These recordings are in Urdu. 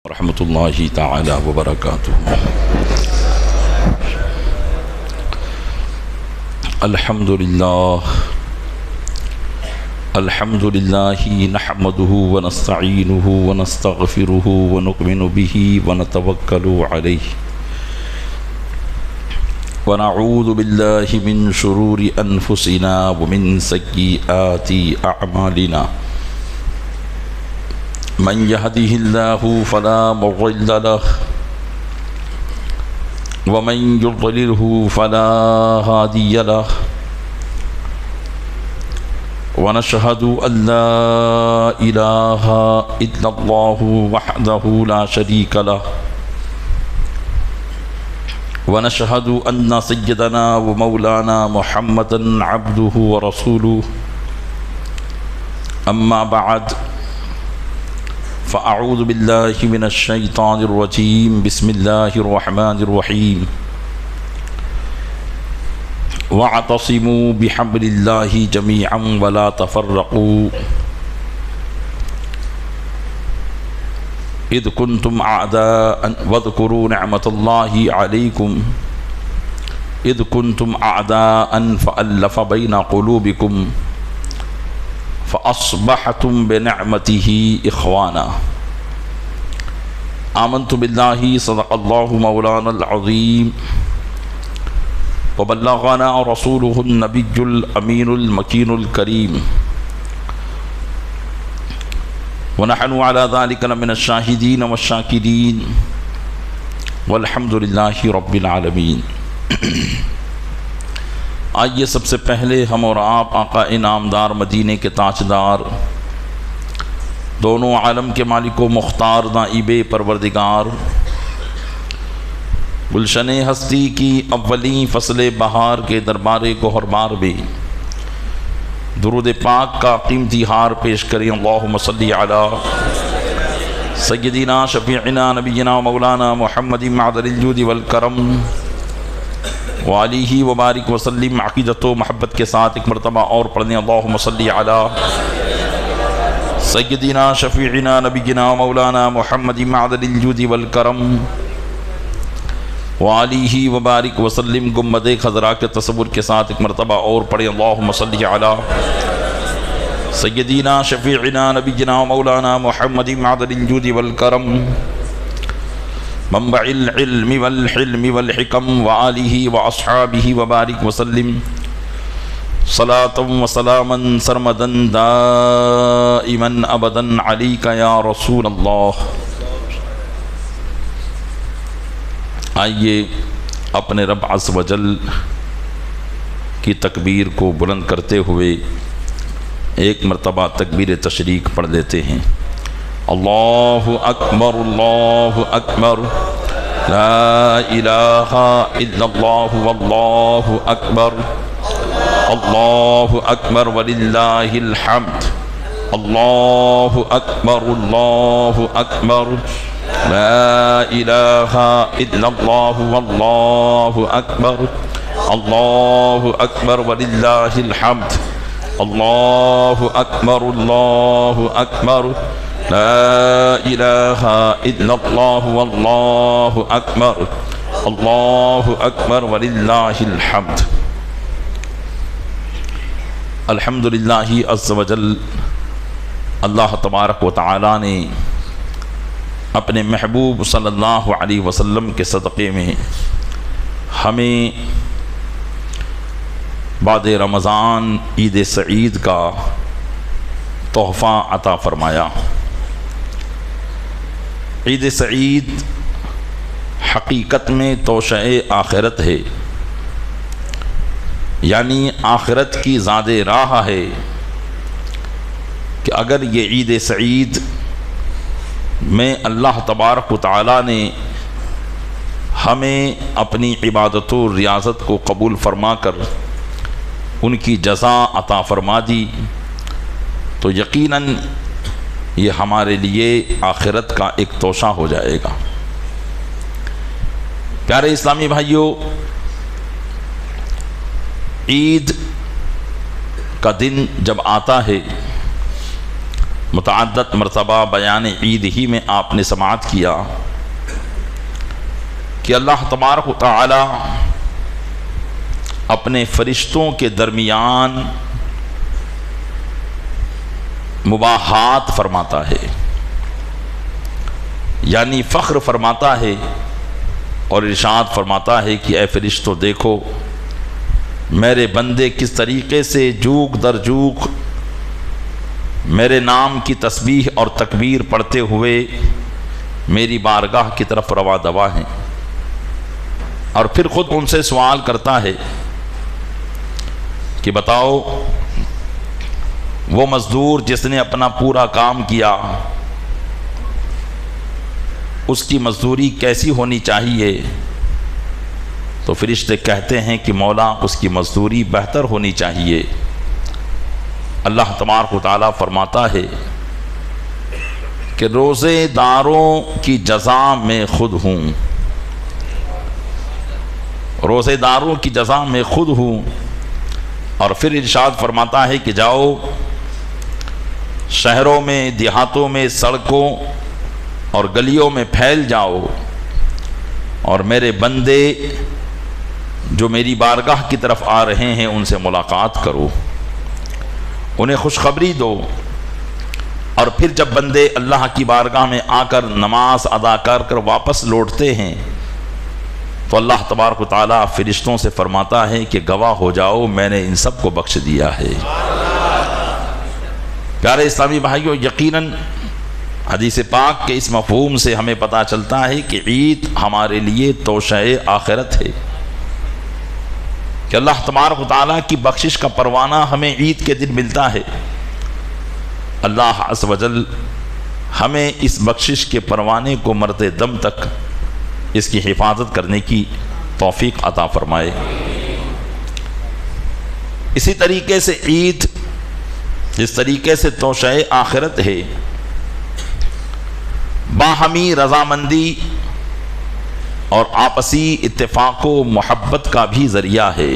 ورحمۃ اللہ تعالی وبرکاتہ۔ الحمد للہ نحمده ونستعینه ونستغفره ونؤمن به ونتوکل علیہ ونعوذ باللہ من شرور انفسنا ومن سیئات اعمالنا من يهده الله فلا مضل له ومن يضلله فلا هادي له ونشهد أن لا إله إلا الله وحده لا شريك له ونشهد أن سيدنا ومولانا محمدا عبده ورسوله أما بعد فأعوذ بالله من الشيطان الرجيم بسم الله الرحمن الرحيم واعتصموا بحبل الله جميعا ولا تفرقوا إذ كنتم أعداء واذكروا نعمة الله عليكم إذ كنتم أعداء فألف بين قلوبكم فأصبحتم بنعمته إخوانا آمنت بالله صدق الله مولانا العظيم وبلغنا رسوله النبي الأمين المكين الكريم ونحن على ذلك من الشاهدين والشاكرين والحمد لله رب العالمين۔ آئیے سب سے پہلے ہم اور آپ آقا انعامدار مدینے کے تاجدار دونوں عالم کے مالک و مختار نائب پروردگار گلشن ہستی کی اولین فصل بہار کے دربار گوہر بار میں درود پاک کا قیمتی ہار پیش کریں۔ اللہم صلی علی سیدنا شفیعنا نبینا مولانا محمد معدن الجود والکرم وعلیہ وبارک وسلم۔ عقیدت و محبت کے ساتھ ایک مرتبہ اور پڑھنے اللہم صلی علی سیدنا شفیعنا نبینا مولانا محمد معدن الجود والکرم وعلیہ وبارک وسلم۔ گنبد خضراء کے تصور کے ساتھ ایک مرتبہ اور پڑھیں اللہم صلی علی سیدنا شفیعنا نبینا مولانا محمد معدن الجود والکرم منبع العلم والحلم والحکم وآلہ واصحابہ وبارک وسلم صلاۃ وسلاما سرمدا دائما ابدا علیک یا رسول اللہ۔ آئیے اپنے رب عز و جل کی تکبیر کو بلند کرتے ہوئے ایک مرتبہ تکبیر تشریق پڑھ لیتے ہیں۔ اللہ اکبر لا الہ الا اللہ واللہ اکبر وللہ الحمد۔ اللہ اکبر لا الہ الا اللہ واللہ اکبر وللہ الحمد۔ اللہ اکبر لا الہ الا اللہ واللہ اکبر وللہ الحمد۔ الحمدللہ عز و جل اللہ تبارک و تعالی نے اپنے محبوب صلی اللہ علیہ وسلم کے صدقے میں ہمیں بعد رمضان عید سعید کا تحفہ عطا فرمایا۔ عید سعید حقیقت میں توشہ آخرت ہے، یعنی آخرت کی زاد راہ ہے کہ اگر یہ عید سعید میں اللہ تبارک و تعالی نے ہمیں اپنی عبادت و ریاضت کو قبول فرما کر ان کی جزا عطا فرما دی تو یقیناً یہ ہمارے لیے آخرت کا ایک توشہ ہو جائے گا۔ پیارے اسلامی بھائیوں، عید کا دن جب آتا ہے متعدد مرتبہ بیان عید ہی میں آپ نے سماعت کیا کہ اللہ تبارک و تعالی اپنے فرشتوں کے درمیان مباحات فرماتا ہے، یعنی فخر فرماتا ہے اور ارشاد فرماتا ہے کہ اے فرشتوں دیکھو میرے بندے کس طریقے سے جوگ در جوگ میرے نام کی تسبیح اور تکبیر پڑھتے ہوئے میری بارگاہ کی طرف رواں دوا ہیں، اور پھر خود ان سے سوال کرتا ہے کہ بتاؤ وہ مزدور جس نے اپنا پورا کام کیا اس کی مزدوری کیسی ہونی چاہیے؟ تو فرشتے کہتے ہیں کہ مولا اس کی مزدوری بہتر ہونی چاہیے۔ اللہ تبارک و تعالیٰ فرماتا ہے کہ روزے داروں کی جزا میں خود ہوں، روزے داروں کی جزا میں خود ہوں، اور پھر ارشاد فرماتا ہے کہ جاؤ شہروں میں دیہاتوں میں سڑکوں اور گلیوں میں پھیل جاؤ اور میرے بندے جو میری بارگاہ کی طرف آ رہے ہیں ان سے ملاقات کرو، انہیں خوشخبری دو، اور پھر جب بندے اللہ کی بارگاہ میں آ کر نماز ادا کر واپس لوٹتے ہیں تو اللہ تبارک و تعالیٰ فرشتوں سے فرماتا ہے کہ گواہ ہو جاؤ میں نے ان سب کو بخش دیا ہے۔ پیارے اسلامی بھائیوں، یقیناً حدیث پاک کے اس مفہوم سے ہمیں پتہ چلتا ہے کہ عید ہمارے لیے توشہ آخرت ہے، کہ اللہ تبارک و تعالیٰ کی بخشش کا پروانہ ہمیں عید کے دن ملتا ہے۔ اللہ عز و جل ہمیں اس بخشش کے پروانے کو مرتے دم تک اس کی حفاظت کرنے کی توفیق عطا فرمائے۔ اسی طریقے سے عید جس طریقے سے توشہ آخرت ہے، باہمی رضامندی اور آپسی اتفاق و محبت کا بھی ذریعہ ہے،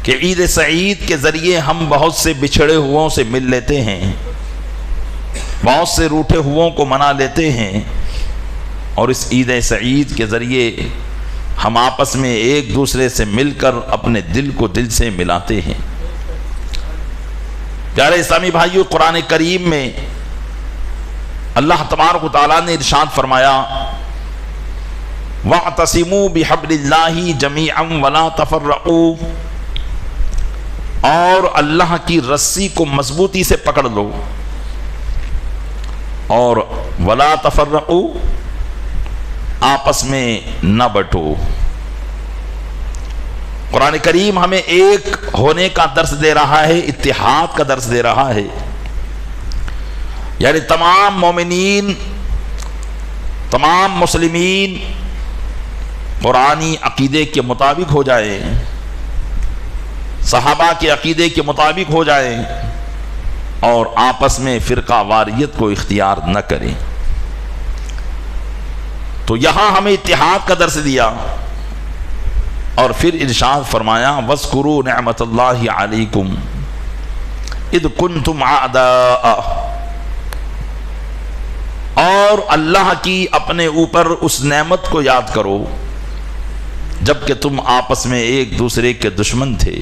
کہ عید سعید کے ذریعے ہم بہت سے بچھڑے ہوئوں سے مل لیتے ہیں، بہت سے روٹھے ہوئوں کو منا لیتے ہیں، اور اس عید سعید کے ذریعے ہم آپس میں ایک دوسرے سے مل کر اپنے دل کو دل سے ملاتے ہیں۔ پیارے اسلامی بھائیو، قرآن کریم میں اللہ تبارک و تعالیٰ نے ارشاد فرمایا وَاعْتَصِمُوا بِحَبْلِ اللَّهِ جَمِيعًا وَلَا تَفَرَّقُوا، اور اللہ کی رسی کو مضبوطی سے پکڑ لو، اور وَلَا تَفَرَّقُوا، آپس میں نہ بٹو۔ قرآن کریم ہمیں ایک ہونے کا درس دے رہا ہے، اتحاد کا درس دے رہا ہے، یعنی تمام مومنین، تمام مسلمین قرآنی عقیدے کے مطابق ہو جائیں، صحابہ کے عقیدے کے مطابق ہو جائیں، اور آپس میں فرقہ واریت کو اختیار نہ کریں۔ تو یہاں ہمیں اتحاد کا درس دیا، اور پھر ارشاد فرمایا وَاذْكُرُوا نِعْمَةَ اللَّهِ عَلَيْكُمْ اِذْ كُنْتُمْ أَعْدَاءَ، اور اللہ کی اپنے اوپر اس نعمت کو یاد کرو جبکہ تم آپس میں ایک دوسرے کے دشمن تھے۔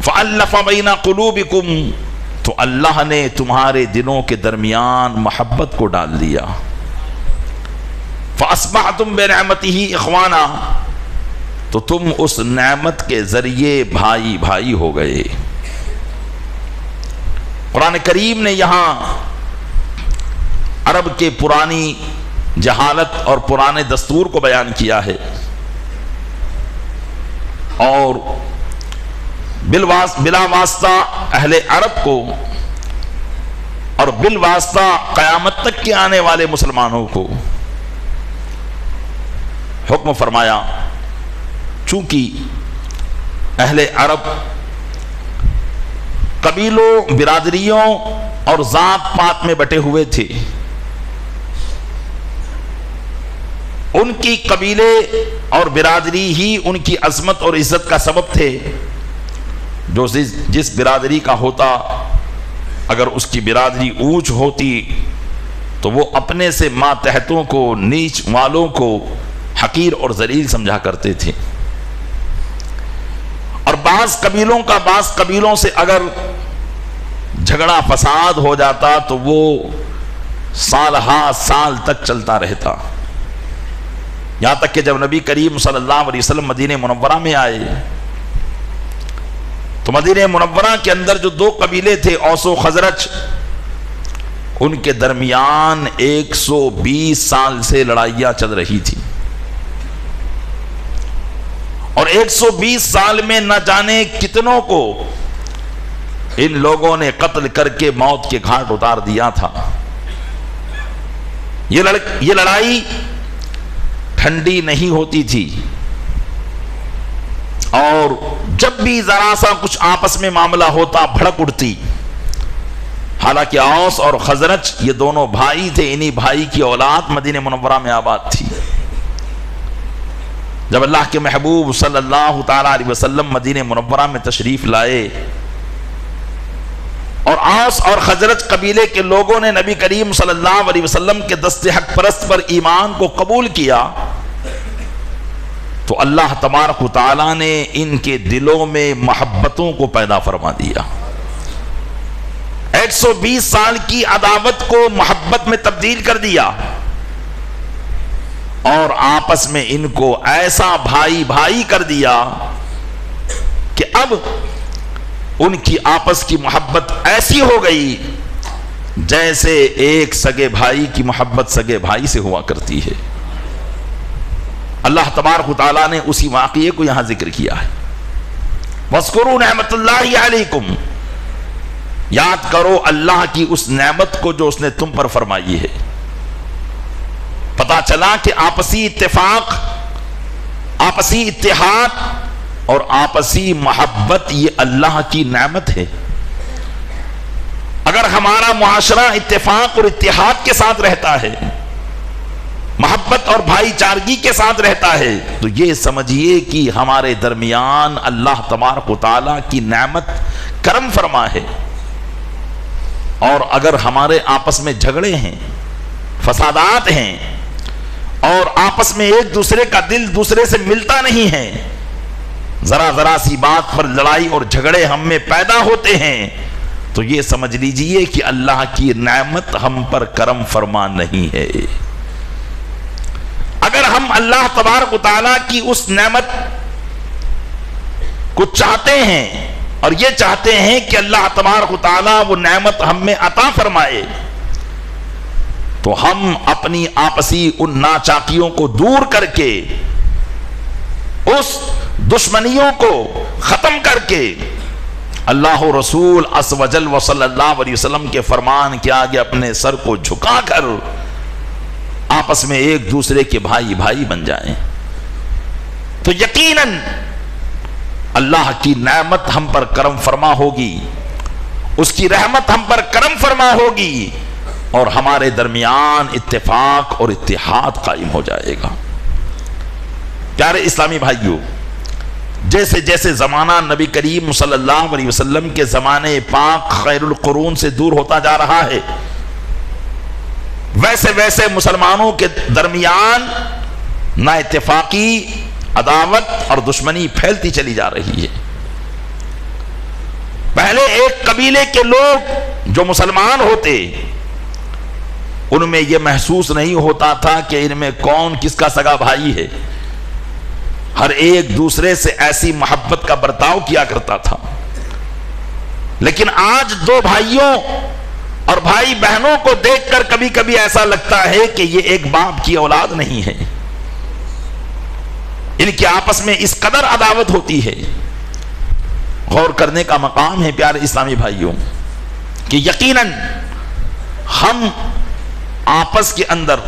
فَأَلَّفَ بَيْنَ قُلُوبِكُمْ، تو اللہ نے تمہارے دلوں کے درمیان محبت کو ڈال دیا۔ فَأَصْبَحْتُمْ بِنِعْمَتِهِ إِخْوَانًا، تو تم اس نعمت کے ذریعے بھائی بھائی ہو گئے۔ قرآن کریم نے یہاں عرب کے پرانی جہالت اور پرانے دستور کو بیان کیا ہے، اور بلا واسطہ اہل عرب کو اور بالواسطہ قیامت تک کے آنے والے مسلمانوں کو حکم فرمایا، چونکہ اہل عرب قبیلوں، برادریوں اور ذات پات میں بٹے ہوئے تھے، ان کی قبیلے اور برادری ہی ان کی عظمت اور عزت کا سبب تھے، جو جس برادری کا ہوتا، اگر اس کی برادری اونچ ہوتی تو وہ اپنے سے ماتحتوں کو، نیچ والوں کو حقیر اور ذلیل سمجھا کرتے تھے. اور بعض قبیلوں کا بعض قبیلوں سے اگر جھگڑا فساد ہو جاتا تو وہ سال ہا سال تک چلتا رہتا، یہاں تک کہ جب نبی کریم صلی اللہ علیہ وسلم مدینہ منورہ میں آئے تو مدینہ منورہ کے اندر جو دو قبیلے تھے، اوس و خزرج، ان کے درمیان 120 سال سے لڑائیاں چل رہی تھی، اور 120 سال میں نہ جانے کتنوں کو ان لوگوں نے قتل کر کے موت کے گھاٹ اتار دیا تھا. یہ لڑائی ٹھنڈی نہیں ہوتی تھی، اور جب بھی ذرا سا کچھ آپس میں معاملہ ہوتا بھڑک اٹھتی. حالانکہ اوس اور خزرج یہ دونوں بھائی تھے، انہی بھائی کی اولاد مدینہ منورہ میں آباد تھی. جب اللہ کے محبوب صلی اللہ تعالی علیہ وسلم مدینہ منورہ میں تشریف لائے اور اوس اور خزرج قبیلے کے لوگوں نے نبی کریم صلی اللہ علیہ وسلم کے دست حق پرست پر ایمان کو قبول کیا تو اللہ تبارک و تعالیٰ نے ان کے دلوں میں محبتوں کو پیدا فرما دیا. 120 سال کی عداوت کو محبت میں تبدیل کر دیا، اور آپس میں ان کو ایسا بھائی بھائی کر دیا کہ اب ان کی آپس کی محبت ایسی ہو گئی جیسے ایک سگے بھائی کی محبت سگے بھائی سے ہوا کرتی ہے. اللہ تبارک و تعالیٰ نے اسی واقعے کو یہاں ذکر کیا ہے. وَاذْكُرُوا نِعْمَةَ اللَّهِ عَلَيْكُمْ، یاد کرو اللہ کی اس نعمت کو جو اس نے تم پر فرمائی ہے. پتا چلا کہ آپسی اتفاق، آپسی اتحاد اور آپسی محبت یہ اللہ کی نعمت ہے. اگر ہمارا معاشرہ اتفاق اور اتحاد کے ساتھ رہتا ہے، محبت اور بھائی چارگی کے ساتھ رہتا ہے، تو یہ سمجھیے کہ ہمارے درمیان اللہ تبارک و تعالیٰ کی نعمت کرم فرما ہے. اور اگر ہمارے آپس میں جھگڑے ہیں، فسادات ہیں، اور آپس میں ایک دوسرے کا دل دوسرے سے ملتا نہیں ہے، ذرا ذرا سی بات پر لڑائی اور جھگڑے ہم میں پیدا ہوتے ہیں، تو یہ سمجھ لیجئے کہ اللہ کی نعمت ہم پر کرم فرما نہیں ہے. اگر ہم اللہ تبارک و تعالیٰ کی اس نعمت کو چاہتے ہیں اور یہ چاہتے ہیں کہ اللہ تبارک و تعالیٰ وہ نعمت ہم میں عطا فرمائے، تو ہم اپنی آپسی ان ناچاکیوں کو دور کر کے، اس دشمنیوں کو ختم کر کے، اللہ رسول عز و جل و صلی اللہ علیہ وسلم کے فرمان کے آگے اپنے سر کو جھکا کر آپس میں ایک دوسرے کے بھائی بھائی بن جائیں، تو یقیناً اللہ کی نعمت ہم پر کرم فرما ہوگی، اس کی رحمت ہم پر کرم فرما ہوگی، اور ہمارے درمیان اتفاق اور اتحاد قائم ہو جائے گا. پیارے اسلامی بھائیوں، جیسے جیسے زمانہ نبی کریم صلی اللہ علیہ وسلم کے زمانے پاک خیر القرون سے دور ہوتا جا رہا ہے، ویسے ویسے مسلمانوں کے درمیان نا اتفاقی، عداوت اور دشمنی پھیلتی چلی جا رہی ہے. پہلے ایک قبیلے کے لوگ جو مسلمان ہوتے، ان میں یہ محسوس نہیں ہوتا تھا کہ ان میں کون کس کا سگا بھائی ہے، ہر ایک دوسرے سے ایسی محبت کا برتاؤ کیا کرتا تھا. لیکن آج دو بھائیوں اور بھائی بہنوں کو دیکھ کر کبھی کبھی ایسا لگتا ہے کہ یہ ایک باپ کی اولاد نہیں ہے، ان کے آپس میں اس قدر عداوت ہوتی ہے. غور کرنے کا مقام ہے پیارے اسلامی بھائیوں کہ یقیناً ہم آپس کے اندر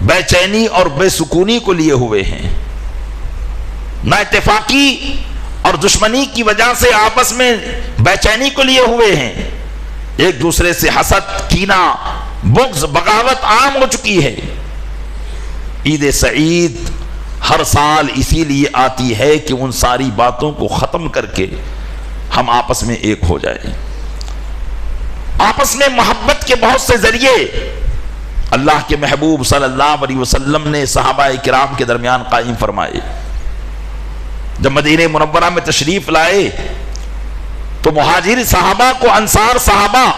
بے چینی اور بے سکونی کو لیے ہوئے ہیں، نا اتفاقی اور دشمنی کی وجہ سے آپس میں بے چینی کو لیے ہوئے ہیں، ایک دوسرے سے حسد، کینہ، بغض، بغاوت عام ہو چکی ہے. عید سعید ہر سال اسی لیے آتی ہے کہ ان ساری باتوں کو ختم کر کے ہم آپس میں ایک ہو جائیں۔ آپس میں محبت کے بہت سے ذریعے اللہ کے محبوب صلی اللہ علیہ وسلم نے صحابہ کرام کے درمیان قائم فرمائے۔ جب مدینہ منورہ میں تشریف لائے تو مہاجر صحابہ کو انصار صحابہ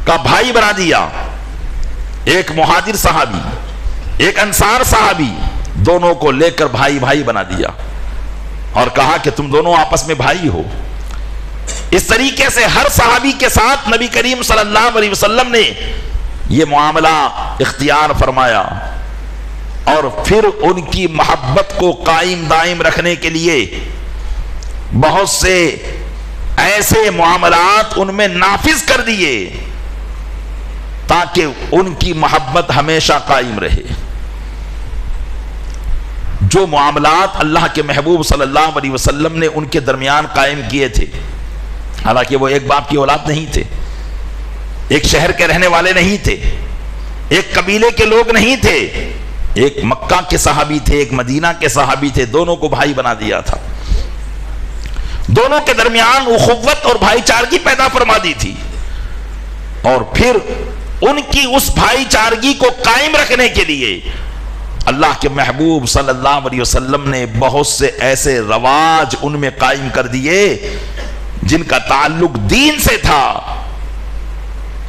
کا بھائی بنا دیا۔ ایک مہاجر صحابی، ایک انصار صحابی، دونوں کو لے کر بھائی بھائی بنا دیا اور کہا کہ تم دونوں آپس میں بھائی ہو۔ اس طریقے سے ہر صحابی کے ساتھ نبی کریم صلی اللہ علیہ وسلم نے یہ معاملہ اختیار فرمایا، اور پھر ان کی محبت کو قائم دائم رکھنے کے لیے بہت سے ایسے معاملات ان میں نافذ کر دیے تاکہ ان کی محبت ہمیشہ قائم رہے۔ جو معاملات اللہ کے محبوب صلی اللہ علیہ وسلم نے ان کے درمیان قائم کیے تھے، حالانکہ وہ ایک باپ کی اولاد نہیں تھے، ایک شہر کے رہنے والے نہیں تھے، ایک قبیلے کے لوگ نہیں تھے، ایک مکہ کے صحابی تھے، ایک مدینہ کے صحابی تھے، دونوں کو بھائی بنا دیا تھا، دونوں کے درمیان اخوت اور بھائی چارگی پیدا فرما دی تھی، اور پھر ان کی اس بھائی چارگی کو قائم رکھنے کے لیے اللہ کے محبوب صلی اللہ علیہ وسلم نے بہت سے ایسے رواج ان میں قائم کر دیے جن کا تعلق دین سے تھا۔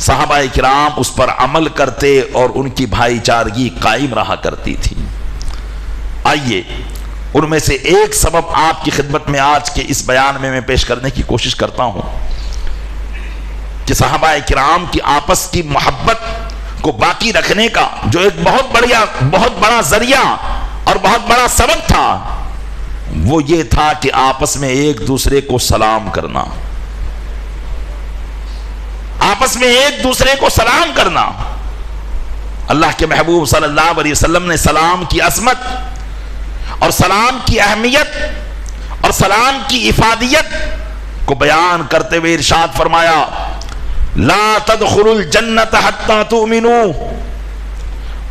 صحابہ کرام اس پر عمل کرتے اور ان کی بھائی چارگی قائم رہا کرتی تھی۔ آئیے ان میں سے ایک سبب آپ کی خدمت میں آج کے اس بیان میں پیش کرنے کی کوشش کرتا ہوں کہ صحابہ کرام کی آپس کی محبت کو باقی رکھنے کا جو ایک بہت بڑا ذریعہ اور بہت بڑا سبب تھا، وہ یہ تھا کہ آپس میں ایک دوسرے کو سلام کرنا، آپس میں ایک دوسرے کو سلام کرنا۔ اللہ کے محبوب صلی اللہ علیہ وسلم نے سلام کی عظمت اور سلام کی اہمیت اور سلام کی افادیت کو بیان کرتے ہوئے ارشاد فرمایا، لا تدخلوا الجنة حتى تؤمنوا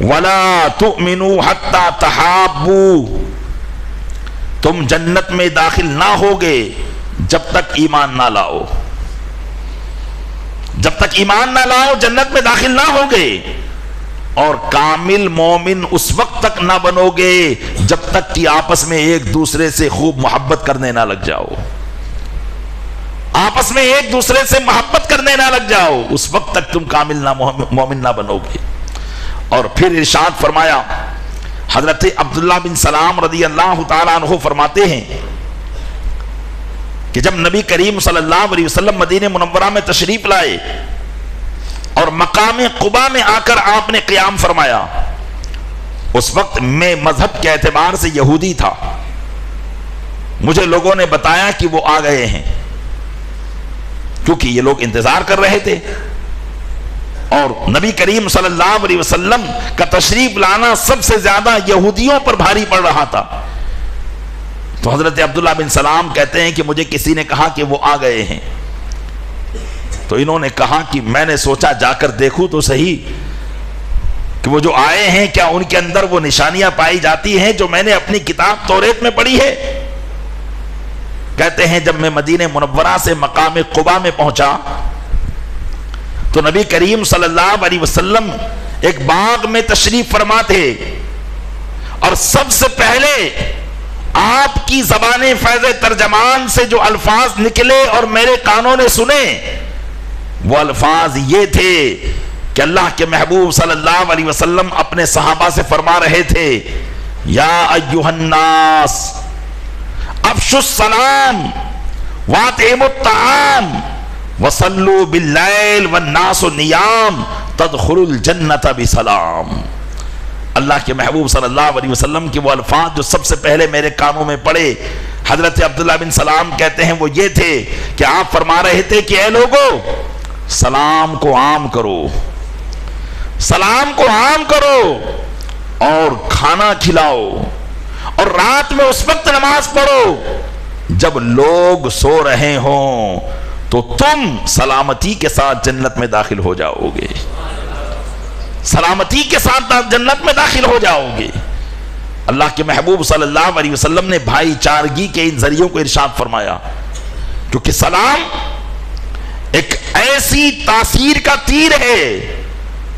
ولا تؤمنوا حتى تحابوا، تم جنت میں داخل نہ ہوگے جب تک ایمان نہ لاؤ، جب تک ایمان نہ لاؤ جنت میں داخل نہ ہوگے، اور کامل مومن اس وقت تک نہ بنو گے جب تک کہ آپس میں ایک دوسرے سے خوب محبت کرنے نہ لگ جاؤ، آپس میں ایک دوسرے سے محبت کرنے نہ لگ جاؤ، اس وقت تک تم کامل مومن نہ بنو گے۔ اور پھر ارشاد فرمایا، حضرت عبداللہ بن سلام رضی اللہ تعالیٰ عنہ فرماتے ہیں کہ جب نبی کریم صلی اللہ علیہ وسلم مدینہ منورہ میں تشریف لائے اور مقام قباء میں آ کر آپ نے قیام فرمایا، اس وقت میں مذہب کے اعتبار سے یہودی تھا، مجھے لوگوں نے بتایا کہ وہ آ گئے ہیں، کیونکہ یہ لوگ انتظار کر رہے تھے اور نبی کریم صلی اللہ علیہ وسلم کا تشریف لانا سب سے زیادہ یہودیوں پر بھاری پڑ رہا تھا۔ تو حضرت عبداللہ بن سلام کہتے ہیں کہ مجھے کسی نے کہا کہ وہ آ گئے ہیں، تو انہوں نے کہا کہ میں نے سوچا جا کر دیکھوں تو صحیح کہ وہ جو آئے ہیں کیا ان کے اندر وہ نشانیاں پائی جاتی ہیں جو میں نے اپنی کتاب توریت میں پڑھی ہے۔ کہتے ہیں جب میں مدینہ منورہ سے مقام قباء میں پہنچا تو نبی کریم صلی اللہ علیہ وسلم ایک باغ میں تشریف فرما تھے، اور سب سے پہلے آپ کی زبان فیض ترجمان سے جو الفاظ نکلے اور میرے کانوں نے سنے، وہ الفاظ یہ تھے کہ اللہ کے محبوب صلی اللہ علیہ وسلم اپنے صحابہ سے فرما رہے تھے، یا ایھا الناس افشوا السلام واطعموا الطعام وصلوا باللیل والناس نیام تدخلوا الجنۃ بسلام۔ اللہ کے محبوب صلی اللہ علیہ وسلم کے وہ الفاظ جو سب سے پہلے میرے کانوں میں پڑے، حضرت عبداللہ بن سلام کہتے ہیں وہ یہ تھے کہ آپ فرما رہے تھے کہ اے لوگو، سلام کو عام کرو، سلام کو عام کرو، اور کھانا کھلاؤ، اور رات میں اس وقت نماز پڑھو جب لوگ سو رہے ہوں، تو تم سلامتی کے ساتھ جنت میں داخل ہو جاؤ گے، سلامتی کے ساتھ جنت میں داخل ہو جاؤ گے۔ اللہ کے محبوب صلی اللہ علیہ وسلم نے بھائی چارگی کے ان ذریعوں کو ارشاد فرمایا کیونکہ سلام ایک ایسی تاثیر کا تیر ہے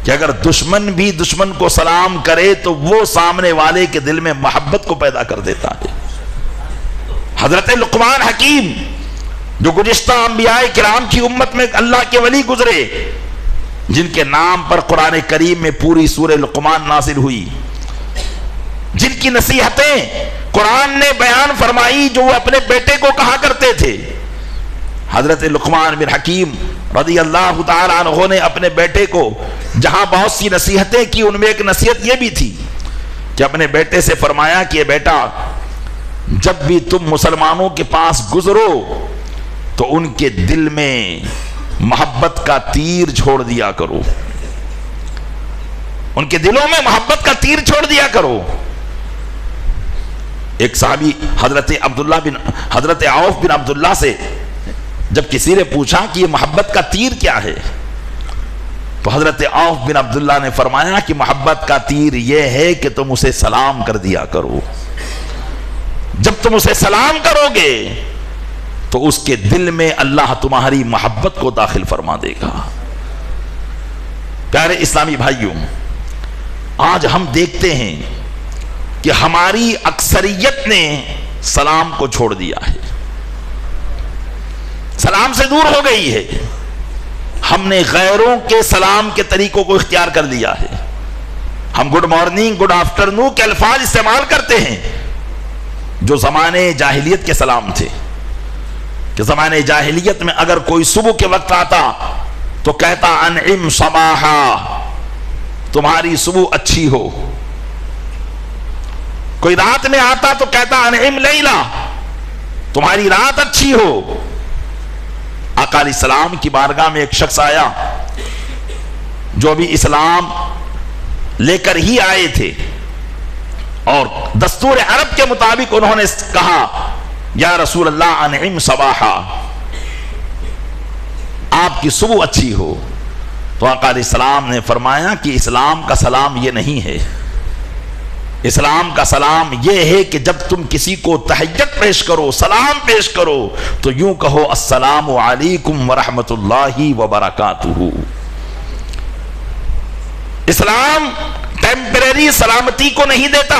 کہ اگر دشمن بھی دشمن کو سلام کرے تو وہ سامنے والے کے دل میں محبت کو پیدا کر دیتا ہے۔ حضرت لقمان حکیم جو گزشتہ انبیاء کرام کی امت میں اللہ کے ولی گزرے، جن کے نام پر قرآن کریم میں پوری سورہ لقمان نازل ہوئی، جن کی نصیحتیں قرآن نے بیان فرمائی، جو وہ اپنے بیٹے کو کہا کرتے تھے، حضرت لقمان بن حکیم رضی اللہ تعالیٰ عنہ نے اپنے بیٹے کو جہاں بہت سی نصیحتیں کی، ان میں ایک نصیحت یہ بھی تھی کہ اپنے بیٹے سے فرمایا کہ بیٹا، جب بھی تم مسلمانوں کے پاس گزرو تو ان کے دل میں محبت کا تیر چھوڑ دیا کرو، ان کے دلوں میں محبت کا تیر چھوڑ دیا کرو۔ ایک صحابی حضرت عوف بن عبداللہ سے جب کسی نے پوچھا کہ یہ محبت کا تیر کیا ہے، تو حضرت عوف بن عبداللہ نے فرمایا کہ محبت کا تیر یہ ہے کہ تم اسے سلام کر دیا کرو۔ جب تم اسے سلام کرو گے تو اس کے دل میں اللہ تمہاری محبت کو داخل فرما دے گا۔ پیارے اسلامی بھائیوں، آج ہم دیکھتے ہیں کہ ہماری اکثریت نے سلام کو چھوڑ دیا ہے، سلام سے دور ہو گئی ہے۔ ہم نے غیروں کے سلام کے طریقوں کو اختیار کر لیا ہے۔ ہم گڈ مارننگ، گڈ آفٹرنون کے الفاظ استعمال کرتے ہیں جو زمانے جاہلیت کے سلام تھے، کہ زمانے جاہلیت میں اگر کوئی صبح کے وقت آتا تو کہتا انعم صباحا، تمہاری صبح اچھی ہو۔ کوئی رات میں آتا تو کہتا انعم لیلا، تمہاری رات اچھی ہو۔ آقا علیہ السلام کی بارگاہ میں ایک شخص آیا جو ابھی اسلام لے کر ہی آئے تھے، اور دستور عرب کے مطابق انہوں نے کہا یا رسول اللہ انعم صباحا، آپ کی صبح اچھی ہو۔ تو آقا علیہ السلام نے فرمایا کہ اسلام کا سلام یہ نہیں ہے، اسلام کا سلام یہ ہے کہ جب تم کسی کو تحیت پیش کرو، سلام پیش کرو، تو یوں کہو السلام علیکم ورحمۃ اللہ وبرکاتہ۔ اسلام ٹیمپریری سلامتی کو نہیں دیتا،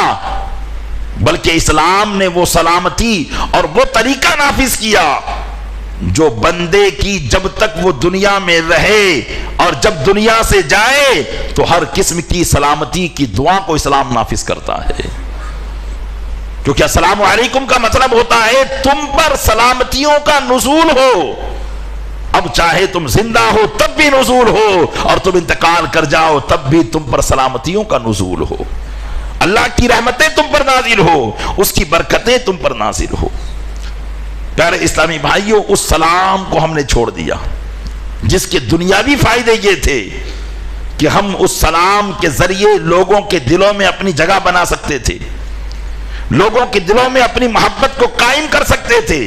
بلکہ اسلام نے وہ سلامتی اور وہ طریقہ نافذ کیا جو بندے کی جب تک وہ دنیا میں رہے اور جب دنیا سے جائے تو ہر قسم کی سلامتی کی دعا کو اسلام نافذ کرتا ہے۔ کیونکہ السلام علیکم کا مطلب ہوتا ہے تم پر سلامتیوں کا نزول ہو، اب چاہے تم زندہ ہو تب بھی نزول ہو، اور تم انتقال کر جاؤ تب بھی تم پر سلامتیوں کا نزول ہو، اللہ کی رحمتیں تم پر نازل ہو، اس کی برکتیں تم پر نازل ہو۔ پیارے اسلامی بھائیوں، اس سلام کو ہم نے چھوڑ دیا جس کے دنیاوی فائدے یہ تھے کہ ہم اس سلام کے ذریعے لوگوں کے دلوں میں اپنی جگہ بنا سکتے تھے، لوگوں کے دلوں میں اپنی محبت کو قائم کر سکتے تھے۔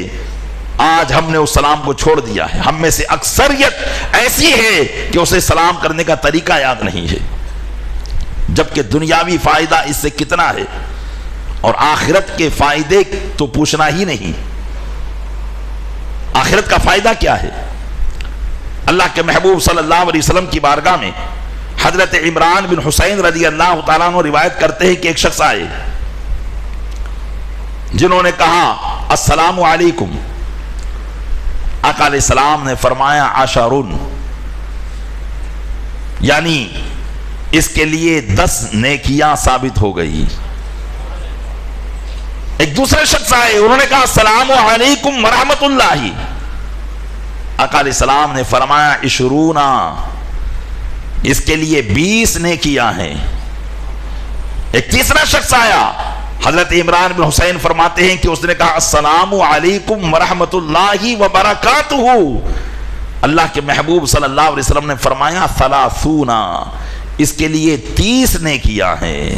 آج ہم نے اس سلام کو چھوڑ دیا ہے۔ ہم میں سے اکثریت ایسی ہے کہ اسے سلام کرنے کا طریقہ یاد نہیں ہے، جبکہ دنیاوی فائدہ اس سے کتنا ہے، اور آخرت کے فائدے تو پوچھنا ہی نہیں۔ آخرت کا فائدہ کیا ہے؟ اللہ کے محبوب صلی اللہ علیہ وسلم کی بارگاہ میں حضرت عمران بن حسین رضی اللہ تعالیٰ عنہ روایت کرتے ہیں کہ ایک شخص آئے جنہوں نے کہا السلام علیکم۔ آقا علیہ السلام نے فرمایا عشرن، یعنی اس کے لیے 10 نیکیاں ثابت ہو گئی۔ ایک دوسرے شخص آئے، انہوں نے کہا السلام علیکم ورحمۃ اللہ۔ آقا علیہ السلام نے فرمایا 20، اس کے لیے 20 نیکیاں ہیں۔ ایک تیسرا شخص آیا، حضرت عمران بن حسین فرماتے ہیں کہ اس نے کہا السلام علیکم ورحمۃ اللہ وبرکاتہ۔ اللہ کے محبوب صلی اللہ علیہ وسلم نے فرمایا 30، اس کے لیے 30 نیکیاں ہیں۔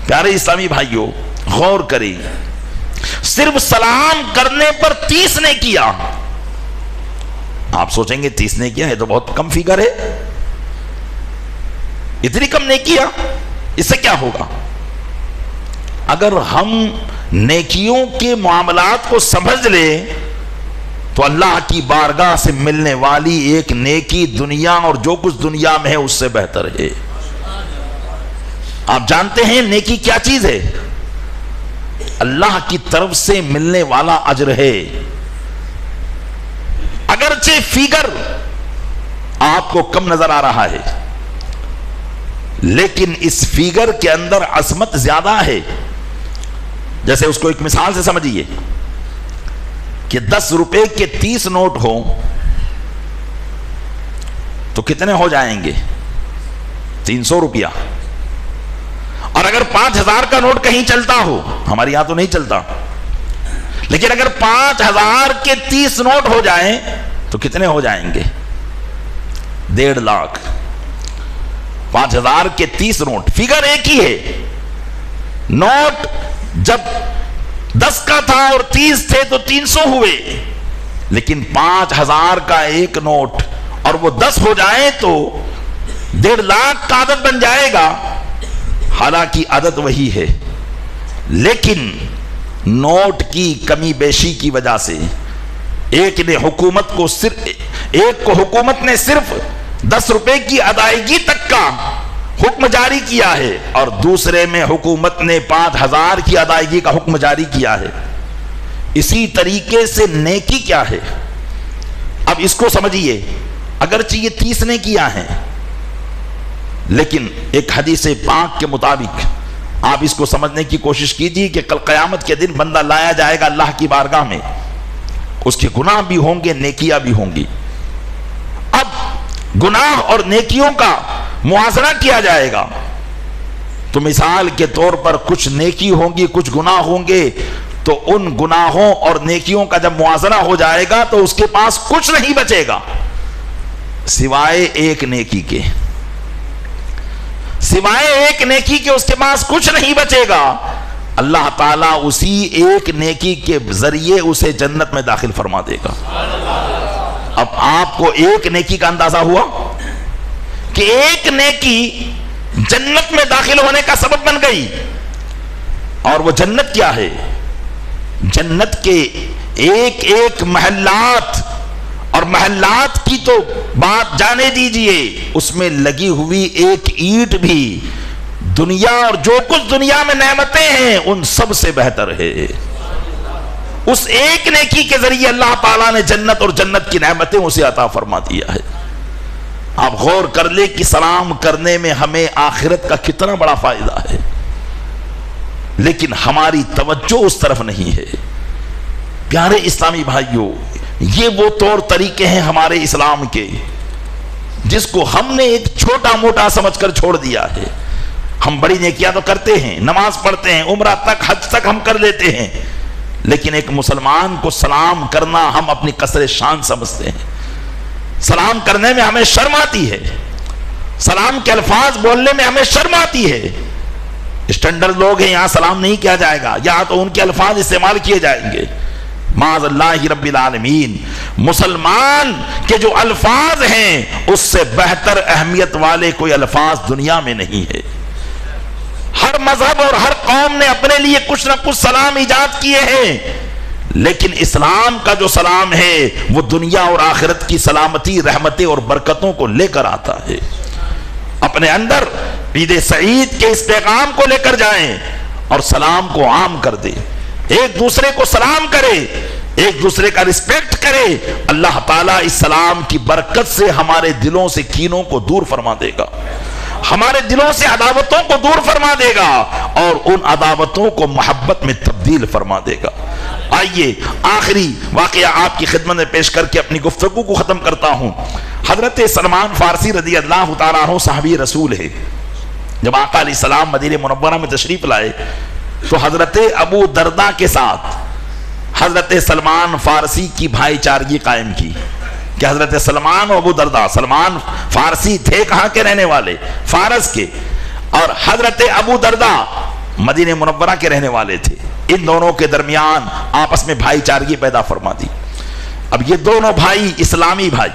پیارے اسلامی بھائیوں، غور کریں، صرف سلام کرنے پر 30 نیکیاں۔ آپ سوچیں گے 30 نیکیاں ہے تو بہت کم فگر ہے، اتنی کم نیکیاں، اس سے کیا ہوگا؟ اگر ہم نیکیوں کے معاملات کو سمجھ لیں تو اللہ کی بارگاہ سے ملنے والی ایک نیکی دنیا اور جو کچھ دنیا میں ہے اس سے بہتر ہے۔ آپ جانتے ہیں نیکی کیا چیز ہے؟ اللہ کی طرف سے ملنے والا اجر ہے۔ اگرچہ فیگر آپ کو کم نظر آ رہا ہے، لیکن اس فیگر کے اندر عظمت زیادہ ہے۔ جیسے اس کو ایک مثال سے سمجھیے کہ 10 روپے کے 30 نوٹ ہوں تو کتنے ہو جائیں گے؟ 300 روپیہ۔ اور اگر 5000 کا نوٹ کہیں چلتا ہو، ہمارے یہاں تو نہیں چلتا، لیکن اگر 5000 کے 30 نوٹ ہو جائیں تو کتنے ہو جائیں گے؟ 1.5 لاکھ۔ 5000 کے 30 نوٹ، فگر ایک ہی ہے۔ نوٹ جب 10 کا تھا اور 30 تھے تو 300 ہوئے، لیکن 5000 کا ایک نوٹ اور وہ 10 ہو جائے تو 1.5 لاکھ کا عدد بن جائے گا۔ حالانکہ عدد وہی ہے، لیکن نوٹ کی کمی بیشی کی وجہ سے ایک کو حکومت نے صرف 10 روپے کی ادائیگی تک کا حکم جاری کیا ہے، اور دوسرے میں حکومت نے 5000 کی ادائیگی کا حکم جاری کیا ہے۔ اسی طریقے سے نیکی کیا ہے؟ اب اس کو سمجھیے، اگرچہ یہ 30 نے کیا ہے، لیکن ایک حدیث پاک کے مطابق آپ اس کو سمجھنے کی کوشش کیجیے کہ کل قیامت کے دن بندہ لایا جائے گا اللہ کی بارگاہ میں، اس کے گناہ بھی ہوں گے، نیکیاں بھی ہوں گی۔ اب گناہ اور نیکیوں کا موازنہ کیا جائے گا تو مثال کے طور پر کچھ نیکی ہوں گی، کچھ گناہ ہوں گے، تو ان گناہوں اور نیکیوں کا جب موازنہ ہو جائے گا تو اس کے پاس کچھ نہیں بچے گا سوائے ایک نیکی کے۔ سوائے ایک نیکی کے اس کے پاس کچھ نہیں بچے گا۔ اللہ تعالیٰ اسی ایک نیکی کے ذریعے اسے جنت میں داخل فرما دے گا۔ اب آپ کو ایک نیکی کا اندازہ ہوا کہ ایک نیکی جنت میں داخل ہونے کا سبب بن گئی، اور وہ جنت کیا ہے؟ جنت کے ایک ایک محلات، اور محلات کی تو بات جانے دیجئے، اس میں لگی ہوئی ایک اینٹ بھی دنیا اور جو کچھ دنیا میں نعمتیں ہیں ان سب سے بہتر ہے۔ اس ایک نیکی کے ذریعے اللہ تعالیٰ نے جنت اور جنت کی نعمتیں اسے عطا فرما دیا ہے۔ آپ غور کر لیں کہ سلام کرنے میں ہمیں آخرت کا کتنا بڑا فائدہ ہے، لیکن ہماری توجہ اس طرف نہیں ہے۔ پیارے اسلامی بھائیوں، یہ وہ طور طریقے ہیں ہمارے اسلام کے جس کو ہم نے ایک چھوٹا موٹا سمجھ کر چھوڑ دیا ہے۔ ہم بڑی نیکیاں تو کرتے ہیں، نماز پڑھتے ہیں، عمرہ تک، حج تک ہم کر لیتے ہیں، لیکن ایک مسلمان کو سلام کرنا ہم اپنی قصر شان سمجھتے ہیں۔ سلام کرنے میں ہمیں شرم آتی ہے، سلام کے الفاظ بولنے میں ہمیں شرم آتی ہے۔ اسٹینڈرڈ لوگ ہیں، یہاں سلام نہیں کیا جائے گا، یہاں تو ان کے الفاظ استعمال کیے جائیں گے۔ معاذ اللہ رب العالمین، مسلمان کے جو الفاظ ہیں اس سے بہتر اہمیت والے کوئی الفاظ دنیا میں نہیں ہے۔ ہر مذہب اور ہر قوم نے اپنے لیے کچھ نہ کچھ سلام ایجاد کیے ہیں، لیکن اسلام کا جو سلام ہے وہ دنیا اور آخرت کی سلامتی، رحمتیں اور برکتوں کو لے کر آتا ہے۔ اپنے اندر عید سعید کے اس پیغام کو لے کر جائیں اور سلام کو عام کر دیں، ایک دوسرے کو سلام کرے، ایک دوسرے کا رسپیکٹ کرے۔ اللہ تعالیٰ اس سلام کی برکت سے ہمارے دلوں سے کینوں کو دور فرما دے گا، ہمارے دلوں سے عداوتوں کو دور فرما دے گا، اور ان عداوتوں کو محبت میں تبدیل فرما دے گا۔ آئیے آخری واقعہ آپ کی خدمت میں پیش کر کے اپنی گفتگو کو ختم کرتا ہوں۔ حضرت سلمان فارسی رضی اللہ تعالیٰ عنہ صحابی رسول ہے۔ جب آقا علیہ السلام مدینہ منورہ میں تشریف لائے تو حضرت ابو دردہ کے ساتھ حضرت سلمان فارسی کی بھائی چارگی قائم کی کہ حضرت سلمان و ابو دردہ، سلمان فارسی تھے کہاں کے رہنے والے؟ فارس کے، اور حضرت ابو دردہ مدینہ منورہ کے رہنے والے تھے۔ ان دونوں کے درمیان آپس میں بھائی چارگی پیدا فرما دی۔ اب یہ دونوں بھائی اسلامی بھائی،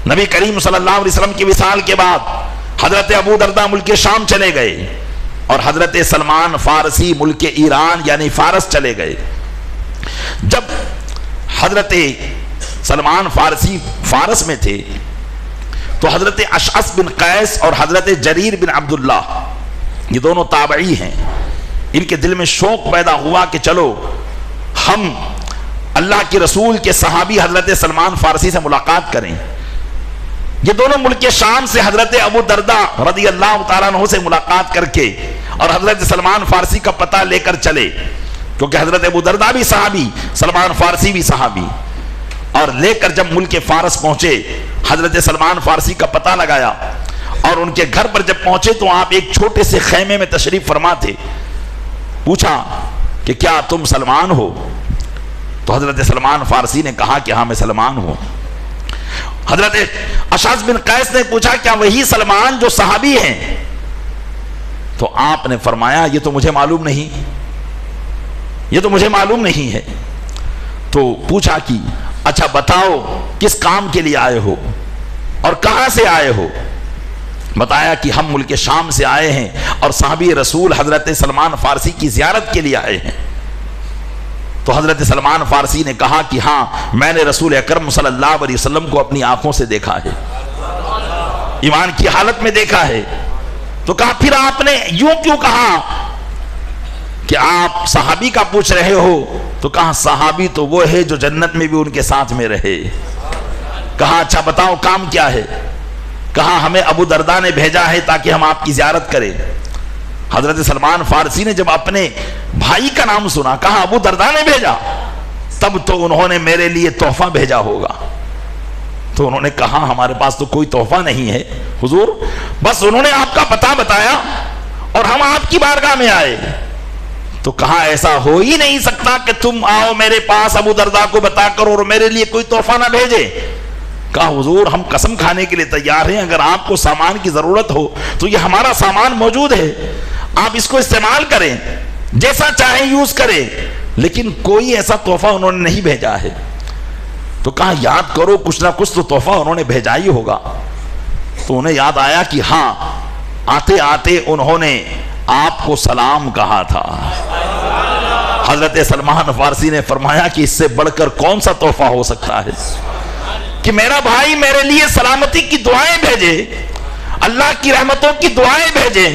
نبی کریم صلی اللہ علیہ وسلم کی وصال کے بعد حضرت ابو دردہ ملک شام چلے گئے اور حضرت سلمان فارسی ملک ایران یعنی فارس چلے گئے۔ جب حضرت سلمان فارسی فارس میں تھے تو حضرت اشعث بن قیس اور حضرت جریر بن عبداللہ یہ دونوں تابعی ہیں، ان کے دل میں شوق پیدا ہوا کہ چلو ہم اللہ کے رسول کے صحابی حضرت سلمان فارسی سے ملاقات کریں۔ یہ دونوں ملک شام سے حضرت ابو درداء رضی اللہ تعالیٰ عنہ سے ملاقات کر کے اور حضرت سلمان فارسی کا پتہ لے کر چلے، کیونکہ حضرت ابو درداء بھی صحابی، سلمان فارسی بھی صحابی، اور لے کر جب ملک فارس پہنچے حضرت سلمان فارسی کا پتہ لگایا اور ان کے گھر پر جب پہنچے تو آپ ایک چھوٹے سے خیمے میں تشریف فرما تھے۔ پوچھا کہ کیا تم سلمان ہو؟ تو حضرت سلمان فارسی نے کہا کہ ہاں میں سلمان ہوں۔ حضرت اشعث بن قیس نے پوچھا کیا وہی سلمان جو صحابی ہیں؟ تو آپ نے فرمایا یہ تو مجھے معلوم نہیں، یہ تو مجھے معلوم نہیں ہے۔ تو پوچھا کہ اچھا بتاؤ کس کام کے لیے آئے ہو اور کہاں سے آئے ہو؟ بتایا کہ ہم ملک شام سے آئے ہیں اور صحابی رسول حضرت سلمان فارسی کی زیارت کے لیے آئے ہیں۔ تو حضرت سلمان فارسی نے کہا کہ ہاں میں نے رسول اکرم صلی اللہ علیہ وسلم کو اپنی آنکھوں سے دیکھا ہے، ایمان کی حالت میں دیکھا ہے۔ تو کہا پھر آپ نے یوں کیوں کہا کہ آپ صحابی کا پوچھ رہے ہو؟ تو کہا صحابی تو وہ ہے جو جنت میں بھی ان کے ساتھ میں رہے۔ کہا اچھا بتاؤ کام کیا ہے؟ کہا ہمیں ابو درداء نے بھیجا ہے تاکہ ہم آپ کی زیارت کریں۔ حضرت سلمان فارسی نے جب اپنے بھائی کا نام سنا کہا ابو درداء نے بھیجا، تب تو انہوں نے میرے لیے تحفہ بھیجا ہوگا۔ تو انہوں نے کہا ہمارے پاس تو کوئی تحفہ نہیں ہے حضور، بس انہوں نے آپ کا پتہ بتایا اور ہم آپ کی بارگاہ میں آئے۔ تو کہا ایسا ہو ہی نہیں سکتا کہ تم آؤ میرے پاس ابو درداء کو بتا کر اور میرے لیے کوئی تحفہ نہ بھیجے۔ کہا حضور ہم قسم کھانے کے لیے تیار ہیں، اگر آپ کو سامان کی ضرورت ہو تو یہ ہمارا سامان موجود ہے، آپ اس کو استعمال کریں، جیسا چاہیں یوز کریں، لیکن کوئی ایسا تحفہ انہوں نے نہیں بھیجا ہے۔ تو کہا یاد کرو کچھ نہ کچھ تو تحفہ انہوں نے بھیجا ہی ہوگا۔ تو انہیں یاد آیا کہ ہاں آتے آتے انہوں نے آپ کو سلام کہا تھا۔ حضرت سلمان فارسی نے فرمایا کہ اس سے بڑھ کر کون سا تحفہ ہو سکتا ہے کہ میرا بھائی میرے لیے سلامتی کی دعائیں بھیجے، اللہ کی رحمتوں کی دعائیں بھیجے،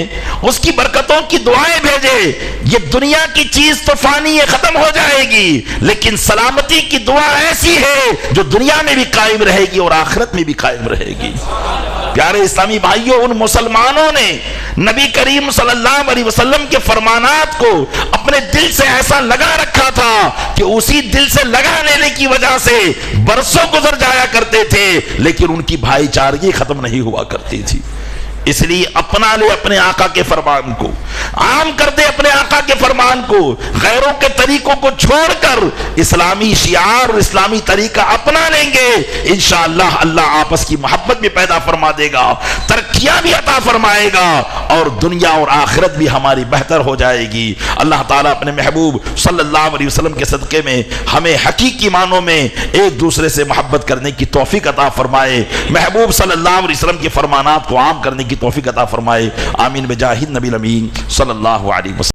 اس کی برکتوں کی دعائیں بھیجے۔ یہ دنیا کی چیز تو فانی ہے، ختم ہو جائے گی، لیکن سلامتی کی دعا ایسی ہے جو دنیا میں بھی قائم رہے گی اور آخرت میں بھی قائم رہے گی۔ پیارے اسلامی بھائیوں، ان مسلمانوں نے نبی کریم صلی اللہ علیہ وسلم کے فرمانات کو اپنے دل سے ایسا لگا رکھا تھا کہ اسی دل سے لگا لینے کی وجہ سے برسوں گزر جایا کرتے تھے، لیکن ان کی بھائی چارگی ختم نہیں ہوا کرتی تھی۔ اس لیے اپنا لے اپنے آقا کے فرمان کو، عام کر دے اپنے آقا کے فرمان کو، غیروں کے طریقوں کو چھوڑ کر اسلامی شعار اور اسلامی طریقہ اپنا لیں گے، انشاءاللہ اللہ آپس کی محبت بھی پیدا فرما دے گا، ترقیاں بھی عطا فرمائے گا، اور دنیا اور آخرت بھی ہماری بہتر ہو جائے گی۔ اللہ تعالیٰ اپنے محبوب صلی اللہ علیہ وسلم کے صدقے میں ہمیں حقیقی معنوں میں ایک دوسرے سے محبت کرنے کی توفیق عطا فرمائے، محبوب صلی اللہ علیہ وسلم کے فرمانات کو عام کرنے کی توفیق عطا فرمائے۔ آمین بجاہ النبی الامین صلی اللہ علیہ وسلم۔